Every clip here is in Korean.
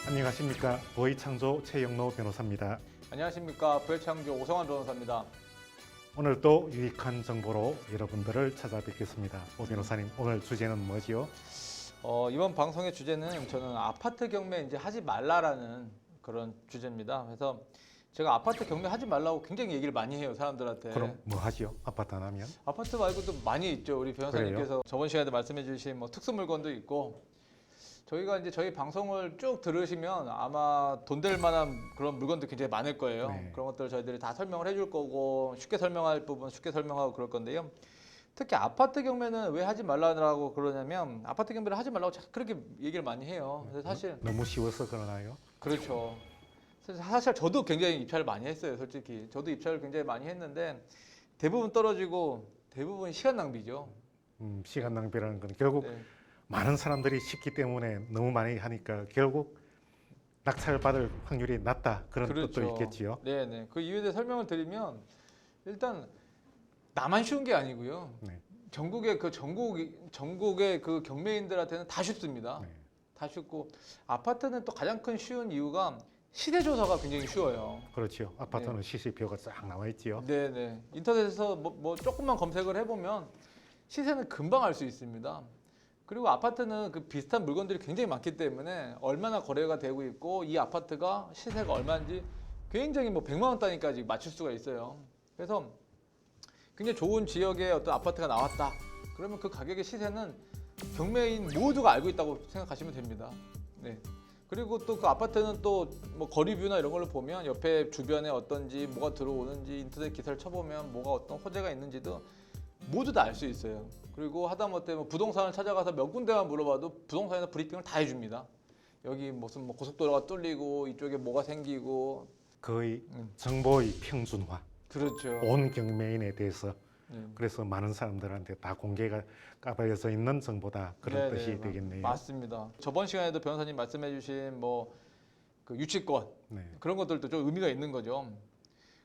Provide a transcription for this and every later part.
안녕하십니까. 보이창조 최영로 변호사입니다. 안녕하십니까. 부회창조 오성환 변호사입니다. 오늘 또 유익한 정보로 여러분들을 찾아뵙겠습니다. 오 변호사님, 오늘 주제는 뭐지요? 이번 방송의 주제는 저는 아파트 경매 이제 하지 말라라는 그런 주제입니다. 그래서 제가 아파트 경매 하지 말라고 굉장히 얘기를 많이 해요, 사람들한테. 그럼 뭐 하지요? 아파트 안 하면? 아파트 말고도 많이 있죠. 우리 변호사님께서 저번 시간에 말씀해 주신 뭐 특수 물건도 있고, 저희가 이제 저희 방송을 쭉 들으시면 아마 돈 될 만한 그런 물건도 굉장히 많을 거예요. 네. 그런 것들을 저희들이 다 설명을 해줄 거고, 쉽게 설명할 부분 쉽게 설명하고 그럴 건데요. 특히 아파트 경매는 왜 하지 말라고 그러냐면, 아파트 경매를 하지 말라고 그렇게 얘기를 많이 해요. 그래서 사실 너무 쉬워서 그러나요? 그렇죠. 사실 저도 굉장히 입찰을 많이 했어요, 솔직히. 저도 입찰을 굉장히 많이 했는데 대부분 떨어지고 대부분 시간 낭비죠. 시간 낭비라는 건 결국 네. 많은 사람들이 쉽기 때문에 너무 많이 하니까 결국 낙찰받을 확률이 낮다, 그런 뜻도 있겠지요. 네네. 그 이유에 대해 설명을 드리면, 일단 나만 쉬운 게 아니고요. 네. 전국의 그 경매인들한테는 다 쉽습니다. 네. 다 쉽고, 아파트는 또 가장 큰 쉬운 이유가 시세 조사가 굉장히 쉬워요. 그렇죠. 아파트는 시세표가 쫙 나와 있지요. 네네. 인터넷에서 뭐 조금만 검색을 해보면 시세는 금방 알 수 있습니다. 그리고 아파트는 그 비슷한 물건들이 굉장히 많기 때문에 얼마나 거래가 되고 있고 이 아파트가 시세가 얼마인지 굉장히 뭐 100만 원 단위까지 맞출 수가 있어요. 그래서 굉장히 좋은 지역에 어떤 아파트가 나왔다. 그러면 그 가격의 시세는 경매인 모두가 알고 있다고 생각하시면 됩니다. 네. 그리고 또 그 아파트는 또 뭐 거리뷰나 이런 걸로 보면 옆에 주변에 어떤지 뭐가 들어오는지 인터넷 기사를 쳐보면 뭐가 어떤 호재가 있는지도 모두 다 알 수 있어요. 그리고 하다못해 뭐 부동산을 찾아가서 몇 군데만 물어봐도 부동산에서 브리핑을 다 해줍니다. 여기 무슨 뭐 고속도로가 뚫리고 이쪽에 뭐가 생기고. 거의 정보의 평준화. 그렇죠. 온 경매인에 대해서. 네. 그래서 많은 사람들한테 다 공개가 까발려져 있는 정보다, 그런 네네, 뜻이 되겠네요. 맞습니다. 저번 시간에도 변호사님 말씀해주신 뭐 그 유치권 네. 그런 것들도 좀 의미가 있는 거죠.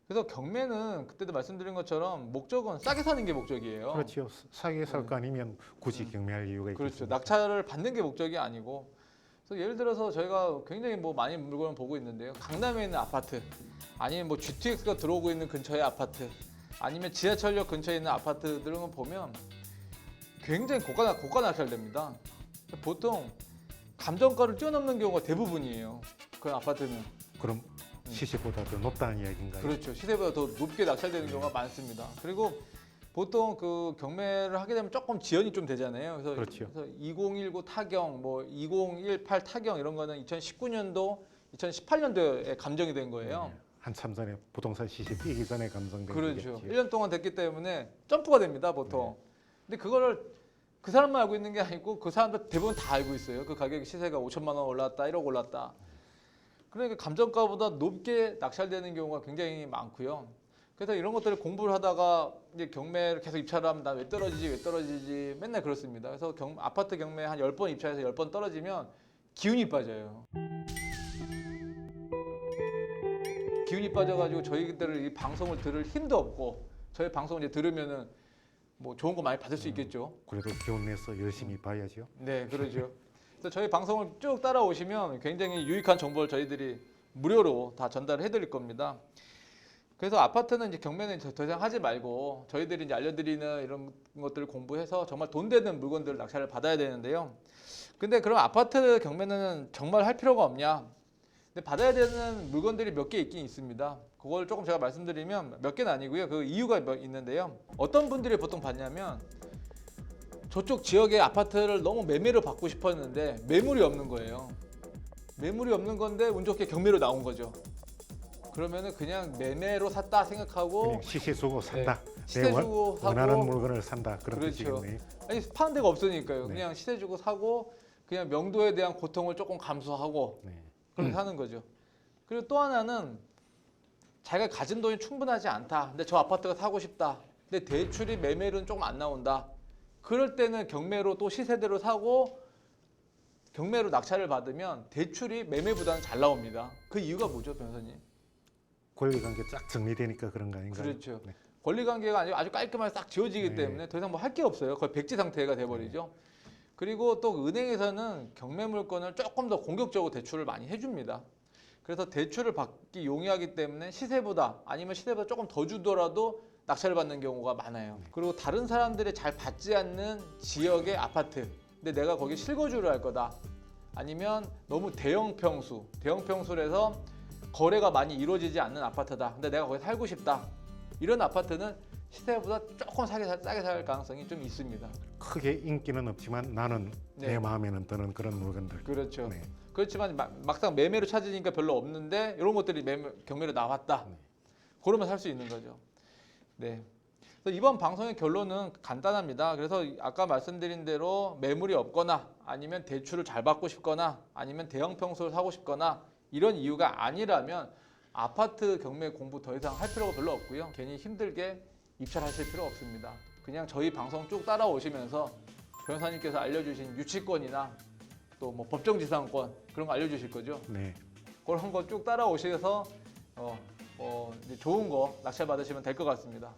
그래서 경매는 그때도 말씀드린 것처럼 목적은 싸게 사는 게 목적이에요. 그렇죠. 싸게 살 거 아니면 굳이 경매할 이유가 그렇죠. 있겠습니까? 낙찰을 받는 게 목적이 아니고. 그래서 예를 들어서 저희가 굉장히 뭐 많이 물건을 보고 있는데요. 강남에 있는 아파트, 아니면 뭐 GTX가 들어오고 있는 근처의 아파트, 아니면 지하철역 근처에 있는 아파트들을 보면 굉장히 고가 낙찰됩니다. 보통 감정가를 뛰어넘는 경우가 대부분이에요. 그 아파트는. 그럼 시세보다 더 높다는 이야기인가요? 그렇죠. 시세보다 더 높게 낙찰되는 경우가 많습니다. 그리고 보통 그 경매를 하게 되면 조금 지연이 좀 되잖아요. 그래서, 그렇죠. 그래서 2019 타경, 뭐 2018 타경 이런 거는 2019년도, 2018년도에 감정이 된 거예요. 네. 한참 전에 부동산 시세 뛰기 전에 감정된 그렇죠. 거겠지. 1년 동안 됐기 때문에 점프가 됩니다, 보통. 근데 그거를 그 사람만 알고 있는 게 아니고 그 사람들 대부분 다 알고 있어요. 그 가격이 시세가 5천만 원 올랐다, 1억 올랐다. 그러니까 감정가보다 높게 낙찰되는 경우가 굉장히 많고요. 그래서 이런 것들을 공부를 하다가 이제 경매를 계속 입찰을 하면 나 왜 떨어지지 맨날 그렇습니다. 그래서 아파트 경매 한 10번 입찰해서 10번 떨어지면 기운이 빠져요. 기운이 빠져가지고 저희들 이 방송을 들을 힘도 없고, 저희 방송을 이제 들으면은 뭐 좋은 거 많이 받을 수 있겠죠. 그래도 기운 내서 열심히 봐야죠. 네, 그러죠. 그래서 저희 방송을 쭉 따라오시면 굉장히 유익한 정보를 저희들이 무료로 다 전달을 해드릴 겁니다. 그래서 아파트는 이제 경매는 더 이상 하지 말고 저희들이 이제 알려드리는 이런 것들을 공부해서 정말 돈 되는 물건들을 낙찰을 받아야 되는데요. 근데 그럼 아파트 경매는 정말 할 필요가 없냐? 근데 받아야 되는 물건들이 몇 개 있긴 있습니다. 그걸 조금 제가 말씀드리면, 몇 개는 아니고요. 그 이유가 있는데요. 어떤 분들이 보통 받냐면, 저쪽 지역의 아파트를 너무 매매로 받고 싶었는데 매물이 없는 거예요. 매물이 없는 건데 운 좋게 경매로 나온 거죠. 그러면은 그냥 매매로 샀다 생각하고, 그냥 시세 주고 산다. 시세 내 주고 사고. 원하는 물건을 산다. 그런 그렇죠. 뜻이겠네요. 아니 파는 데가 없으니까요. 네. 그냥 시세 주고 사고, 그냥 명도에 대한 고통을 조금 감수하고 네. 그렇게 사는 거죠. 그리고 또 하나는 자기가 가진 돈이 충분하지 않다. 근데 저 아파트가 사고 싶다. 근데 대출이 매매로는 조금 안 나온다. 그럴 때는 경매로 또 시세대로 사고 경매로 낙찰을 받으면 대출이 매매보다는 잘 나옵니다. 그 이유가 뭐죠, 변호사님? 권리관계 쫙 정리되니까 그런 거 아닌가요? 그렇죠. 네. 권리관계가 아주 깔끔하게 싹 지워지기 네. 때문에 더 이상 뭐 할 게 없어요. 거의 백지 상태가 돼버리죠. 그리고 또 은행에서는 경매 물건을 조금 더 공격적으로 대출을 많이 해줍니다. 그래서 대출을 받기 용이하기 때문에 시세보다 아니면 시세보다 조금 더 주더라도 낙찰을 받는 경우가 많아요. 그리고 다른 사람들이 잘 받지 않는 지역의 아파트, 근데 내가 거기 실거주를 할 거다. 아니면 너무 대형 평수래서 거래가 많이 이루어지지 않는 아파트다. 근데 내가 거기 살고 싶다. 이런 아파트는 시세보다 조금 싸게 살 가능성이 좀 있습니다. 크게 인기는 없지만 나는 네. 내 마음에는 드는 그런 물건들. 그렇죠. 네. 그렇지만 막상 매매로 찾으니까 별로 없는데 이런 것들이 경매로 나왔다. 그러면 살 수 있는 거죠. 네. 그래서 이번 방송의 결론은 간단합니다. 그래서 아까 말씀드린 대로 매물이 없거나 아니면 대출을 잘 받고 싶거나 아니면 대형 평수를 사고 싶거나 이런 이유가 아니라면 아파트 경매 공부 더 이상 할 필요가 별로 없고요. 괜히 힘들게 입찰하실 필요 없습니다. 그냥 저희 방송 쭉 따라오시면서 변호사님께서 알려주신 유치권이나 또 뭐 법정지상권 그런 거 알려주실 거죠. 네. 그런 거 쭉 따라오셔서 이제 좋은 거 낙찰 받으시면 될 것 같습니다.